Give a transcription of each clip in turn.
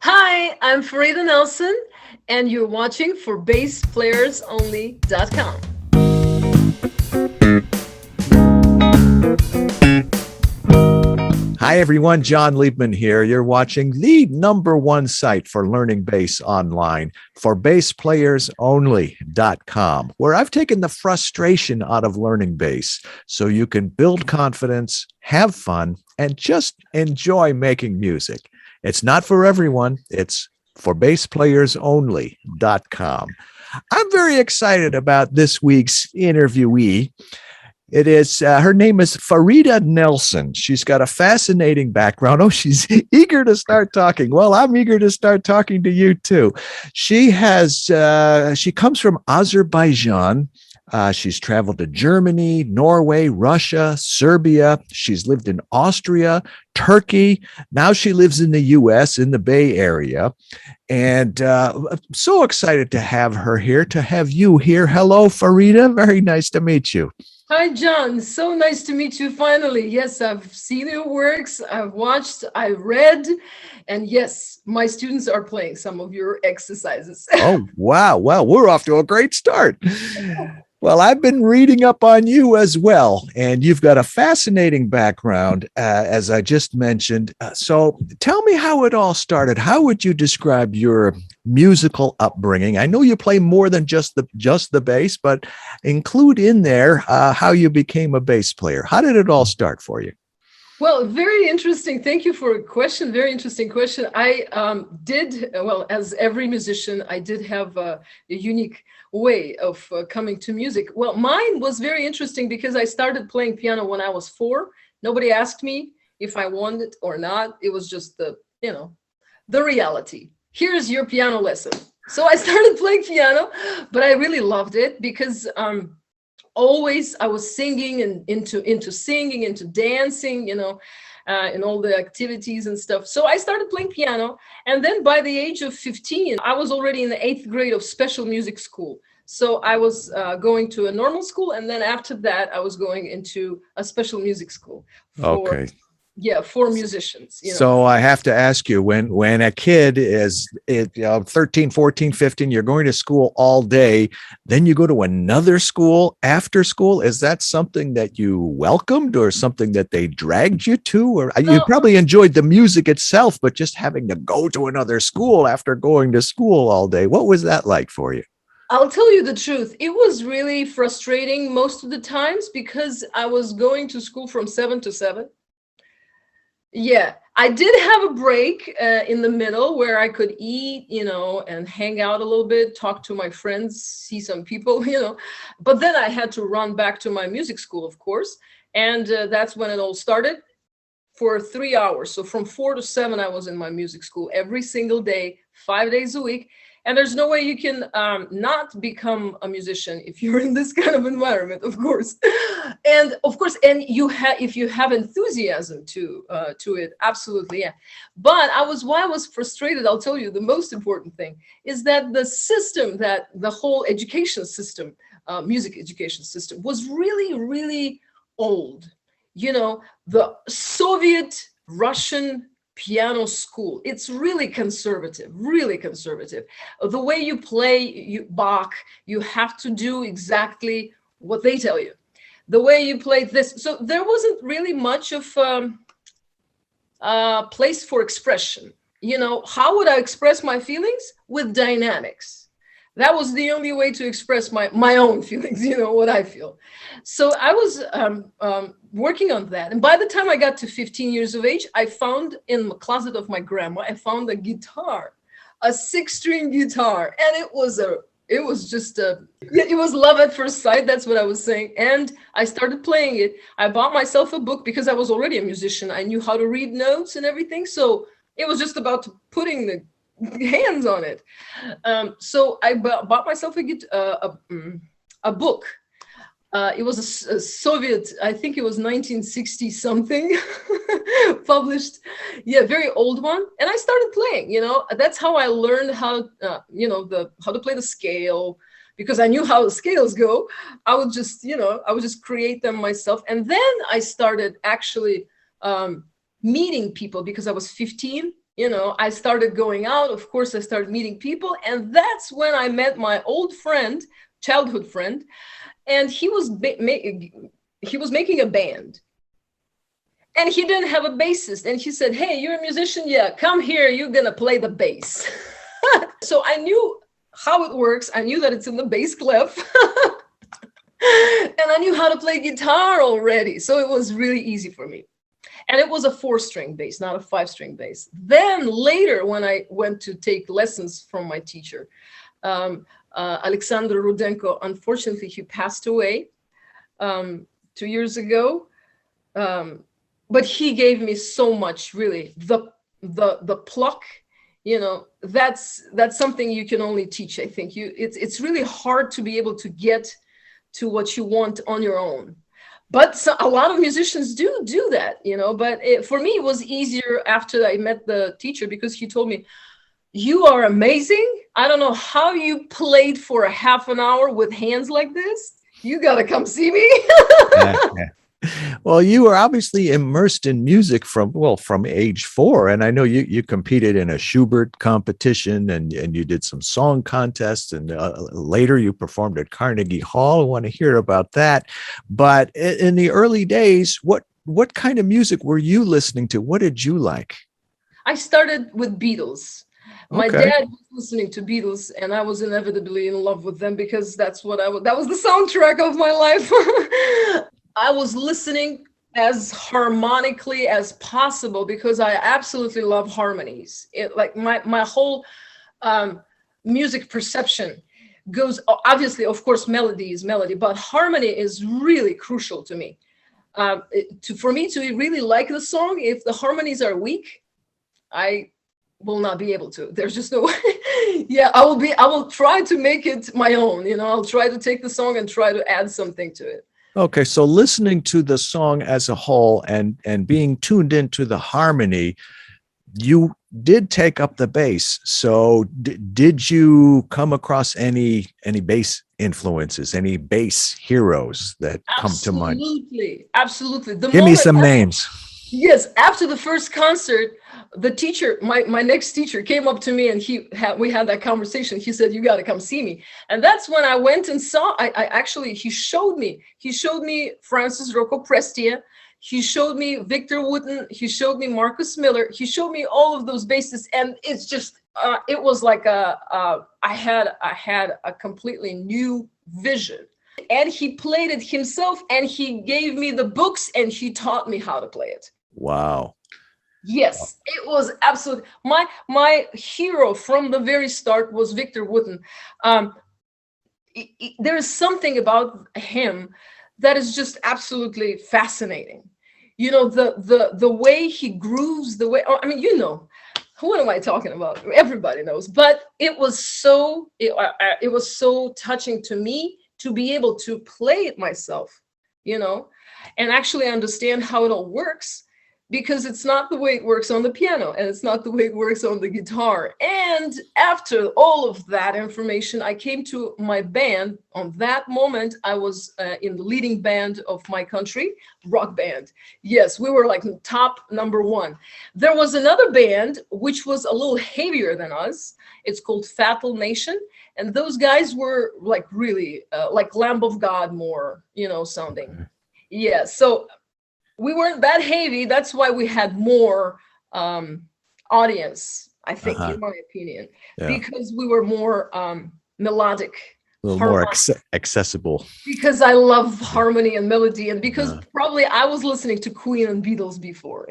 Hi, I'm Farida Nelson, and you're watching for BassPlayersOnly.com. Hi, everyone. John Liebman here. You're watching the number one site for learning bass online for bassplayers.only.com, where I've taken the frustration out of learning bass so you can build confidence, have fun, and just enjoy making music. It's not for everyone. It's for bassplayers.only.com. I'm very excited about this week's interviewee. It is her name is Farida Nelson. She's got a fascinating background. Oh, she's eager to start talking. Well, I'm eager to start talking to you too. She comes from Azerbaijan. She's traveled to Germany, Norway, Russia, Serbia. She's lived in Austria, Turkey. Now she lives in the U.S. in the Bay Area. And I'm so excited to have her here, to have you here. Hello, Farida. Very nice to meet you. Hi, John. So nice to meet you finally. Yes, I've seen your works, I've watched, I read, and yes, my students are playing some of your exercises. Oh, wow. Well, we're off to a great start. Well, I've been reading up on you as well, and you've got a fascinating background, as I just mentioned. So tell me how it all started. How would you describe your musical upbringing? I know you play more than just the bass, but include in there how you became a bass player. How did it all start for you? Well, very interesting. Thank you for a question. Very interesting question. I well, as every musician, I did have a unique way of coming to music. Well, mine was very interesting because I started playing piano when I was 4. Nobody asked me if I wanted or not. It was just the reality. Here's your piano lesson. So I started playing piano, but I really loved it because always I was singing and into singing, into dancing, and all the activities and stuff. So I started playing piano, and then by the age of 15, I was already in the 8th grade of special music school. So I was going to a normal school, and then after that, I was going into a special music school for Okay. for musicians. So I have to ask you, when a kid is 13, 14, 15, you're going to school all day, then you go to another school after school. Is that something that you welcomed or something that they dragged you to? Or you No, probably enjoyed the music itself, but just having to go to another school after going to school all day, what was that like for you? I'll tell you the truth. It was really frustrating most of the times because I was going to school from 7 to 7. Yeah, I did have a break in the middle where I could eat, and hang out a little bit, talk to my friends, see some people, But then I had to run back to my music school, of course. And that's when it all started for 3 hours. So from 4 to 7, I was in my music school every single day, 5 days a week. And there's no way you can not become a musician if you're in this kind of environment, of course. And of course, and if you have enthusiasm to it, absolutely, yeah. But why I was frustrated, I'll tell you, the most important thing is that the whole education system, music education system, was really, really old. The Soviet Russian piano school, it's really conservative, really conservative. The way you play Bach, you have to do exactly what they tell you. The way you play this, so there wasn't really much of place for expression. How would I express my feelings? With dynamics. That was the only way to express my own feelings, what I feel. So I was working on that. And by the time I got to 15 years of age, I found in the closet of my grandma, I found a guitar, a 6-string guitar. And it was it was love at first sight. That's what I was saying. And I started playing it. I bought myself a book because I was already a musician. I knew how to read notes and everything. So it was just about putting the hands on it. So I bought myself a book. It was a Soviet, I think it was 1960 something, published, yeah, very old one. And I started playing. That's how I learned how to play the scale, because I knew how the scales go. I would just create them myself. And then I started actually meeting people because I was 15. I started going out. Of course, I started meeting people. And that's when I met my old friend, childhood friend. And he was making a band. And he didn't have a bassist. And he said, hey, you're a musician? Yeah, come here. You're going to play the bass. So I knew how it works. I knew that it's in the bass clef. And I knew how to play guitar already. So it was really easy for me. And it was a 4-string bass, not a 5-string bass. Then later, when I went to take lessons from my teacher, Alexander Rudenko, unfortunately, he passed away 2 years ago. But he gave me so much, really, the pluck, that's something you can only teach. I think it's really hard to be able to get to what you want on your own. But a lot of musicians do that, but for me, it was easier after I met the teacher, because he told me, you are amazing. I don't know how you played for a half an hour with hands like this. You got to come see me. Yeah. Well, you were obviously immersed in music from age 4. And I know you competed in a Schubert competition, and you did some song contests, and later you performed at Carnegie Hall. I want to hear about that. But in the early days, what kind of music were you listening to? What did you like? I started with Beatles. My dad was listening to Beatles, and I was inevitably in love with them, because that was the soundtrack of my life. I was listening as harmonically as possible, because I absolutely love harmonies. Like my whole music perception goes, obviously, of course, melody is melody, but harmony is really crucial to me. For me to really like the song, if the harmonies are weak, I will not be able to. There's just no way. Yeah, I will try to make it my own. I'll try to take the song and try to add something to it. Okay, so listening to the song as a whole and being tuned into the harmony, you did take up the bass. So did you come across any bass influences, any bass heroes that come to mind? Absolutely. Give me some names. Yes, after the first concert, the teacher, my next teacher, came up to me, and we had that conversation. He said, you got to come see me. And that's when I went and saw, he showed me Francis Rocco Prestia. He showed me Victor Wooten. He showed me Marcus Miller. He showed me all of those bassists. And it's just, it was like I had a completely new vision. And he played it himself, and he gave me the books, and he taught me how to play it. Wow. Yes, it was absolutely my hero from the very start was Victor Wooten. There is something about him that is just absolutely fascinating. The way he grooves, what am I talking about? Everybody knows, but it was so touching to me to be able to play it myself, and actually understand how it all works, because it's not the way it works on the piano, and it's not the way it works on the guitar. And after all of that information, I came to my band. On that moment, I was in the leading band of my country, rock band. Yes, we were like top #1. There was another band which was a little heavier than us. It's called Fatal Nation. And those guys were like really like Lamb of God more, sounding. Yeah, so we weren't that heavy. That's why we had more audience, I think, in my opinion, because we were more melodic. A little more accessible. Because I love harmony and melody, and because probably I was listening to Queen and Beatles before,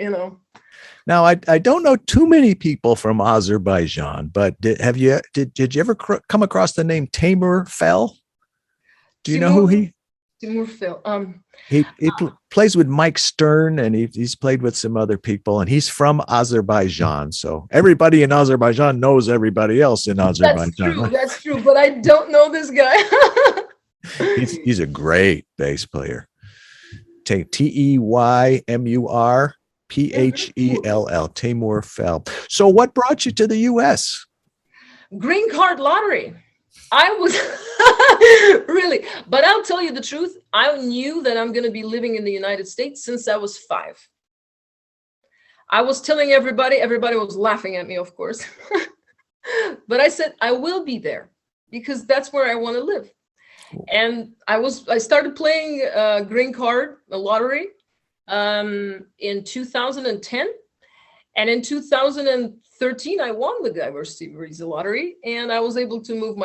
Now, I don't know too many people from Azerbaijan, but did you ever come across the name Timur Fel? Do you know who he? Timur Fel. He plays with Mike Stern, and he's played with some other people, and he's from Azerbaijan. So everybody in Azerbaijan knows everybody else in Azerbaijan. That's true, but I don't know this guy. He's a great bass player. Teymur. Phell, Timur Fel. So what brought you to the U.S.? Green card lottery. I was really, but I'll tell you the truth. I knew that I'm going to be living in the United States since I was 5. I was telling everybody was laughing at me, of course. But I said, I will be there because that's where I want to live. And I started playing green card, a lottery, in 2010. And in 2013, I won the diversity visa lottery, and I was able to move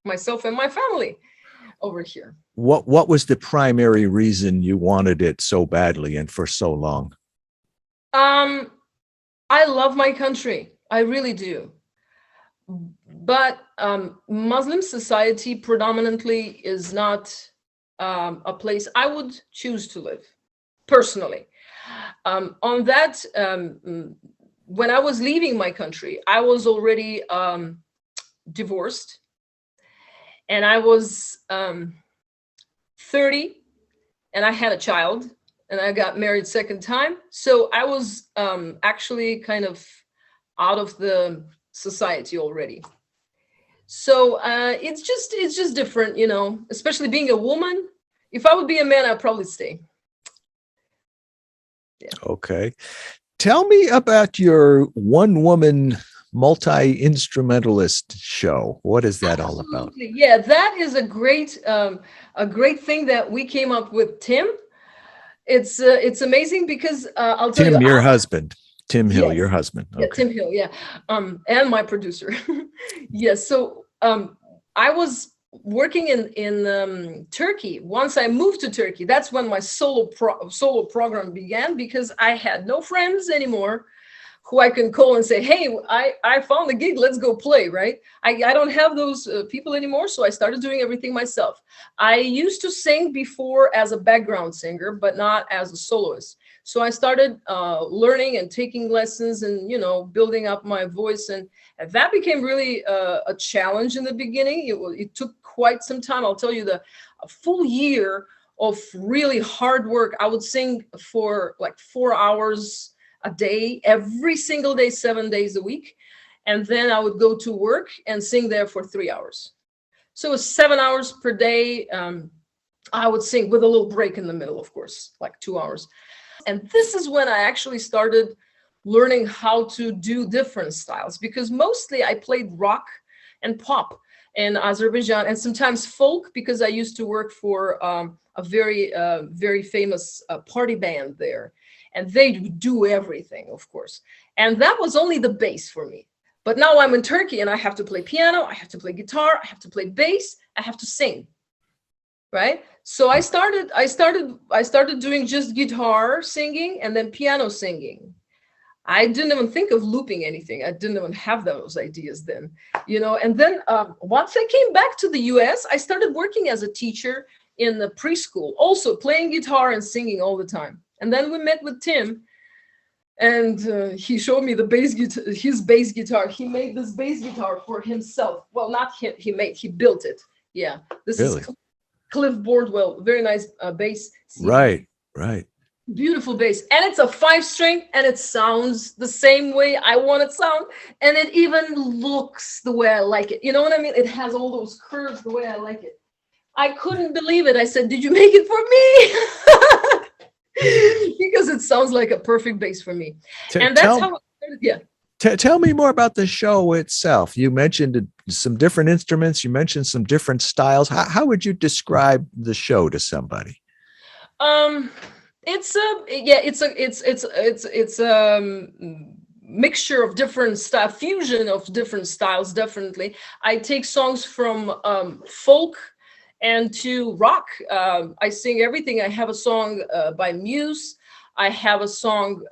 myself and my family over here. What was the primary reason you wanted it so badly and for so long? I love my country. I really do. But Muslim society predominantly is not a place I would choose to live, personally. On that, when I was leaving my country, I was already divorced, and I was 30, and I had a child, and I got married second time. So I was actually kind of out of the society already. So it's just different, you know, especially being a woman. If I would be a man, I'd probably stay. Yeah. Okay. Tell me about your one-woman multi-instrumentalist show. What is that all about? Yeah, that is a great thing that we came up with, Tim. It's amazing because I'll tell you. Tim, your husband. Tim Hill, yes. Your husband. Okay. Yeah, Tim Hill, yeah. And my producer. Yes. So I was working in Turkey. Once I moved to Turkey, that's when my solo program began, because I had no friends anymore who I can call and say, hey, I found a gig, let's go play, right? I don't have those people anymore, so I started doing everything myself. I used to sing before as a background singer, but not as a soloist. So I started learning and taking lessons and, you know, building up my voice. And that became really a challenge in the beginning. It took quite some time. I'll tell you, a full year of really hard work. I would sing for like 4 hours a day, every single day, 7 days a week. And then I would go to work and sing there for 3 hours. So it was 7 hours per day. I would sing with a little break in the middle, of course, like 2 hours. And this is when I actually started learning how to do different styles, because mostly I played rock and pop in Azerbaijan, and sometimes folk, because I used to work for a very famous party band there. And they do everything, of course. And that was only the bass for me. But now I'm in Turkey and I have to play piano, I have to play guitar, I have to play bass, I have to sing, right? So I started doing just guitar singing and then piano singing. I didn't even think of looping anything. I didn't even have those ideas then, you know. And then once I came back to the US, I started working as a teacher in the preschool, also playing guitar and singing all the time. And then we met with Tim, and he showed me the bass guitar, his bass guitar. He made this bass guitar for himself. Well, not him, he built it. Yeah, this really? Is Cliff Bordwell, very nice bass. Right. Beautiful bass. And it's a 5-string, and it sounds the same way I want it to sound. And it even looks the way I like it. You know what I mean? It has all those curves the way I like it. I couldn't believe it. I said, did you make it for me? Because it sounds like a perfect bass for me. And that's how it started. Yeah. Tell me more about the show itself. You mentioned some different instruments. You mentioned some different styles. How would you describe the show to somebody? It's a mixture of different style, fusion of different styles. Definitely, I take songs from folk and to rock. I sing everything. I have a song by Muse. I have a song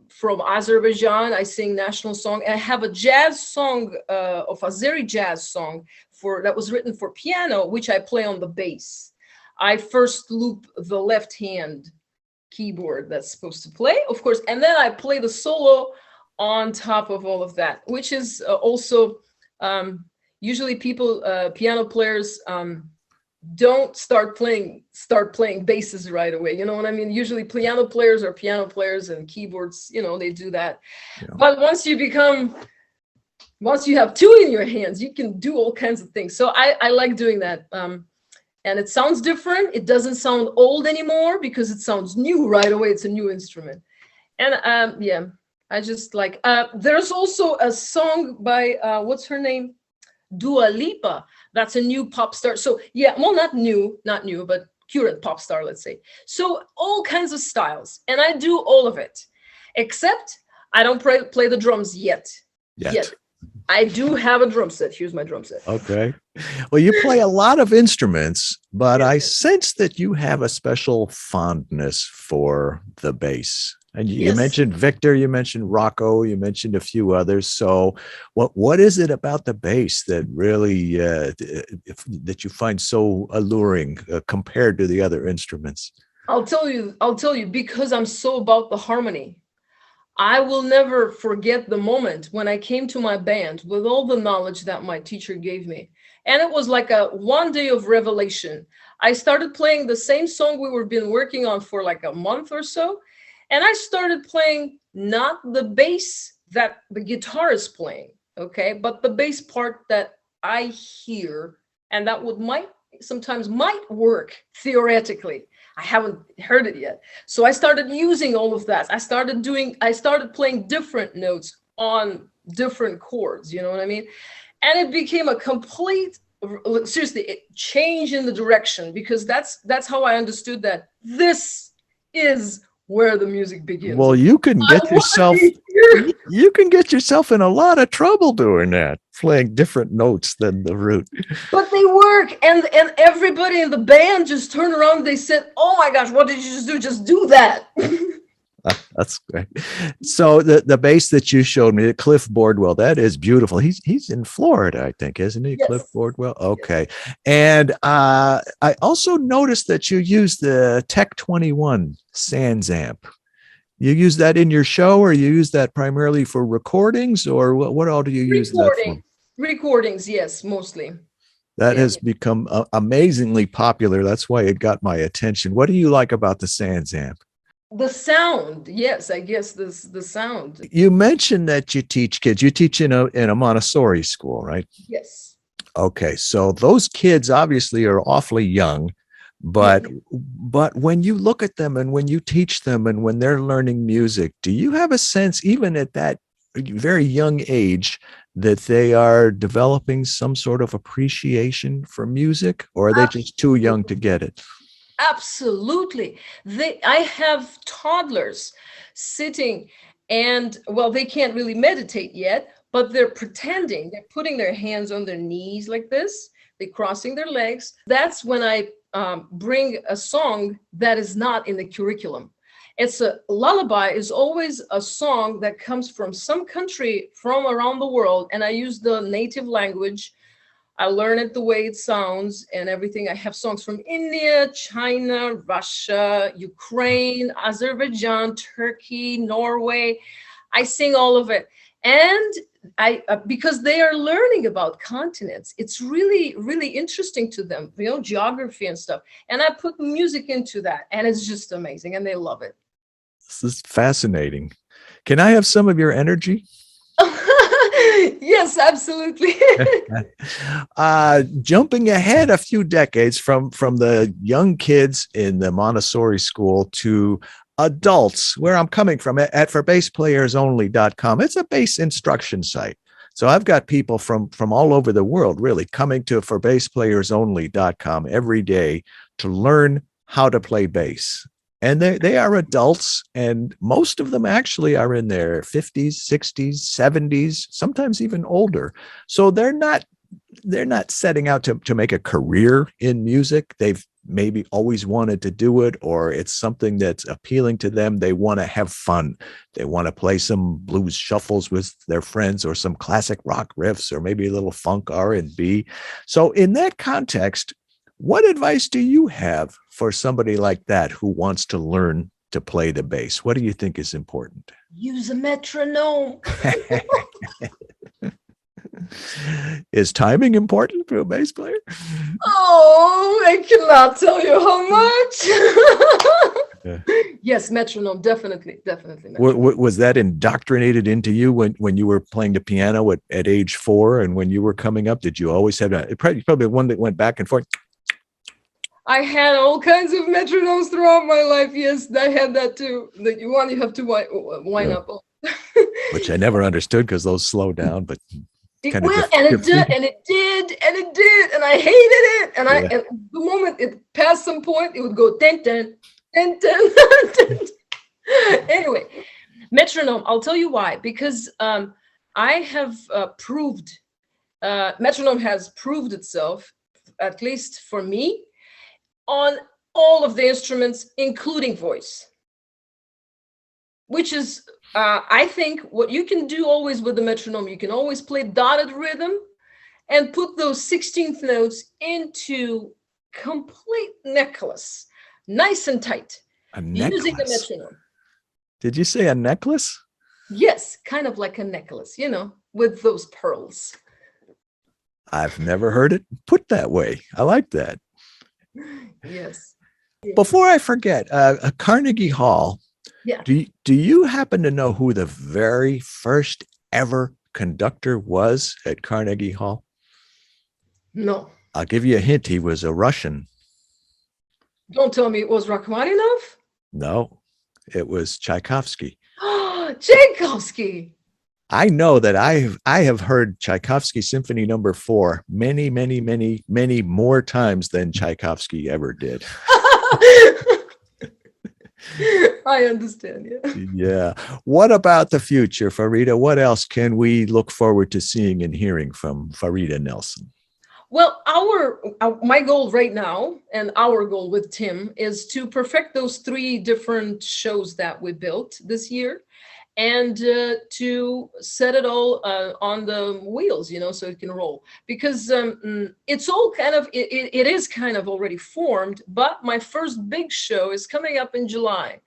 from Azerbaijan. I sing national song. And I have a jazz song of Azeri jazz song that was written for piano, which I play on the bass. I first loop the left hand keyboard that's supposed to play, of course, and then I play the solo on top of all of that, which is also usually people, piano players, don't start playing basses right away. You know what I mean? Usually piano players are piano players, and keyboards, you know, they do that. Yeah. But once you have two in your hands, you can do all kinds of things. So I like doing that. And it sounds different. It doesn't sound old anymore because it sounds new right away. It's a new instrument. And yeah, I just like. There's also a song by what's her name, Dua Lipa. That's a new pop star. So yeah, well, not new, but current pop star, let's say. So all kinds of styles, and I do all of it, except I don't play the drums yet. Yet. I do have a drum set. Here's my drum set. Okay. Well, you play a lot of instruments, but I sense that you have a special fondness for the bass. And you mentioned Victor, you mentioned Rocco, you mentioned a few others. So what is it about the bass that really that you find so alluring compared to the other instruments? I'll tell you, because I'm so about the harmony. I will never forget the moment when I came to my band with all the knowledge that my teacher gave me. And it was like a one day of revelation. I started playing the same song we were been working on for like a month or so. And I started playing not the bass that the guitar is playing, okay, but the bass part that I hear, and that sometimes might work theoretically. I haven't heard it yet. So I started using all of that. I started playing different notes on different chords, you know what I mean? And it became a complete, seriously, change in the direction, because that's how I understood that this is where the music begins. Well, you can get yourself in a lot of trouble doing that, playing different notes than the root. But they work, and everybody in the band just turned around. They said, "Oh my gosh, what did you just do? Just do that." That's great. So the bass that you showed me, Cliff Bordwell, that is beautiful. He's in Florida, I think, isn't he? Yes. Cliff Bordwell. Okay. Yes. And I also noticed that you use the Tech 21 Sans amp. You use that in your show, or you use that primarily for recordings, or what all do you use that for? Recordings, yes, mostly. That has become amazingly popular. That's why it got my attention. What do you like about the Sans amp? The sound, yes, I guess the sound. You mentioned that you teach kids. You teach in a Montessori school, right? Yes. Okay, so those kids obviously are awfully young, but when you look at them and when you teach them and when they're learning music, do you have a sense, even at that very young age, that they are developing some sort of appreciation for music, or are they just too young to get it? Absolutely. I have toddlers sitting, and well, they can't really meditate yet, but they're pretending. They're putting their hands on their knees like this. They're crossing their legs. That's when I bring a song that is not in the curriculum. It's a lullaby is always a song that comes from some country from around the world, and I use the native language. I learn it the way it sounds and everything. I have songs from India, China, Russia, Ukraine, Azerbaijan, Turkey, Norway. I sing all of it. And because they are learning about continents, it's really, really interesting to them, geography and stuff. And I put music into that, and it's just amazing, and they love it. This is fascinating. Can I have some of your energy? Yes, absolutely. Jumping ahead a few decades from the young kids in the Montessori school to adults, where I'm coming from at forbassplayersonly.com. It's a bass instruction site. So I've got people from all over the world really coming to forbassplayersonly.com every day to learn how to play bass. And they are adults, and most of them actually are in their 50s, 60s, 70s, sometimes even older. So they're not setting out to make a career in music. They've maybe always wanted to do it, or it's something that's appealing to them. They want to have fun. They want to play some blues shuffles with their friends, or some classic rock riffs, or maybe a little funk R&B. So in that context, what advice do you have for somebody like that who wants to learn to play the bass? What do you think is important? Use a metronome. Is timing important for a bass player? Oh, I cannot tell you how much. Yes, metronome, definitely. Metronome. Was that indoctrinated into you when you were playing the piano at age 4, and when you were coming up? Did you always have that? Probably one that went back and forth. I had all kinds of metronomes throughout my life. Yes, I had that too. That you have to wind up. Which I never understood because those slow down, but kind of it did, and I hated it. And and the moment it passed some point, it would go ten ten ten ten. Anyway, metronome. I'll tell you why. Because I have proved metronome has proved itself, at least for me, on all of the instruments, including voice, which is, I think, what you can do always with the metronome. You can always play dotted rhythm and put those 16th notes into complete necklace, nice and tight, using the metronome. Did you say a necklace? Yes, kind of like a necklace, with those pearls. I've never heard it put that way. I like that. Yes. Before I forget, Carnegie Hall. Yeah. Do you happen to know who the very first ever conductor was at Carnegie Hall? No. I'll give you a hint. He was a Russian. Don't tell me it was Rachmaninoff. No, it was Tchaikovsky. Tchaikovsky. I know that I have heard Tchaikovsky Symphony No. 4 many, many, many, many more times than Tchaikovsky ever did. I understand. Yeah. Yeah. What about the future, Farida? What else can we look forward to seeing and hearing from Farida Nelson? Well, my goal right now, and our goal with Tim, is to perfect those 3 different shows that we built this year, and to set it all on the wheels, so it can roll. Because it's all kind of, it is kind of already formed, but my first big show is coming up in July,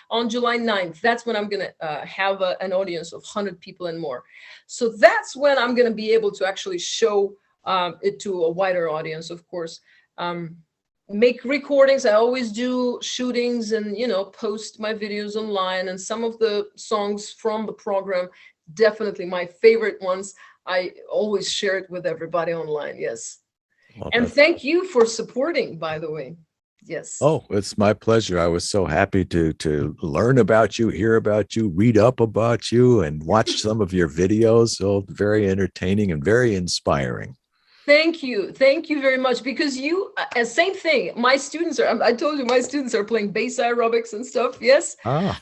on July 9th. That's when I'm going to have an audience of 100 people and more. So that's when I'm going to be able to actually show it to a wider audience, of course. Make recordings. I always do shootings and, post my videos online. And some of the songs from the program, definitely my favorite ones, I always share it with everybody online. Yes. Well, and thank you for supporting, by the way. Yes. Oh, it's my pleasure. I was so happy to learn about you, hear about you, read up about you, and watch some of your videos. So very entertaining and very inspiring. Thank you. Thank you very much. Because same thing. My students I told you, my students are playing bass aerobics and stuff. Yes. Ah,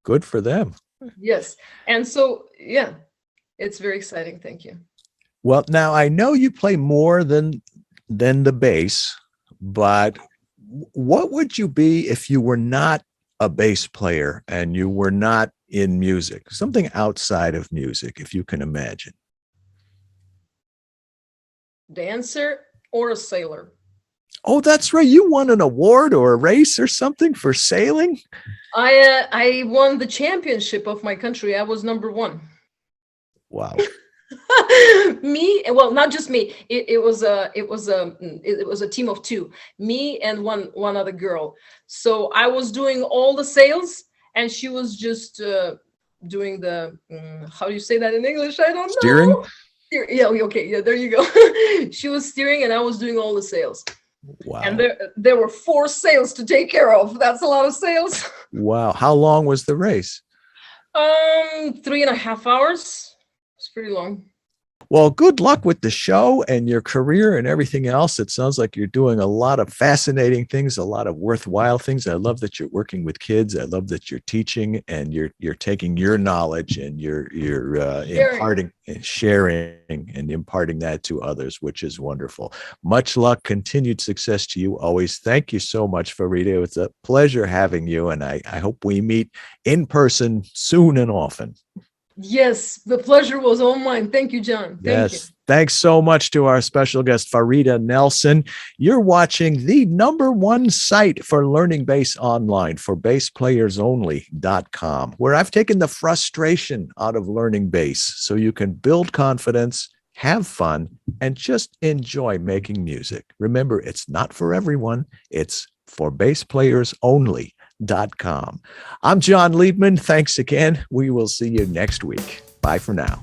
good for them. Yes. And so, yeah, it's very exciting. Thank you. Well, now I know you play more than the bass, but what would you be if you were not a bass player and you were not in music? Something outside of music, if you can imagine. Dancer or a sailor. Oh, that's right. You won an award or a race or something for sailing? I won the championship of my country. I was number 1. Wow. Me, well, not just me. It was a team of 2. Me and one other girl. So I was doing all the sails, and she was just doing the how do you say that in English? I don't know. Steering? Yeah, okay, yeah, there you go. She was steering and I was doing all the sails. Wow. And there were 4 sails to take care of. That's a lot of sails. Wow. How long was the race? 3.5 hours. It's pretty long. Well, good luck with the show and your career and everything else. It sounds like you're doing a lot of fascinating things, a lot of worthwhile things. I love that you're working with kids. I love that you're teaching and you're taking your knowledge and you're imparting and sharing and imparting that to others, which is wonderful. Much luck, continued success to you always. Thank you so much, Farida. It's a pleasure having you, and I hope we meet in person soon and often. Yes, the pleasure was all mine. Thank you, John. Thank you. Thanks so much to our special guest, Farida Nelson. You're watching the #1 site for learning bass online, for basspleyersonly.com, where I've taken the frustration out of learning bass so you can build confidence, have fun, and just enjoy making music. Remember, it's not for everyone. It's for basspleyersonly.com. I'm John Liebman. Thanks again. We will see you next week. Bye for now.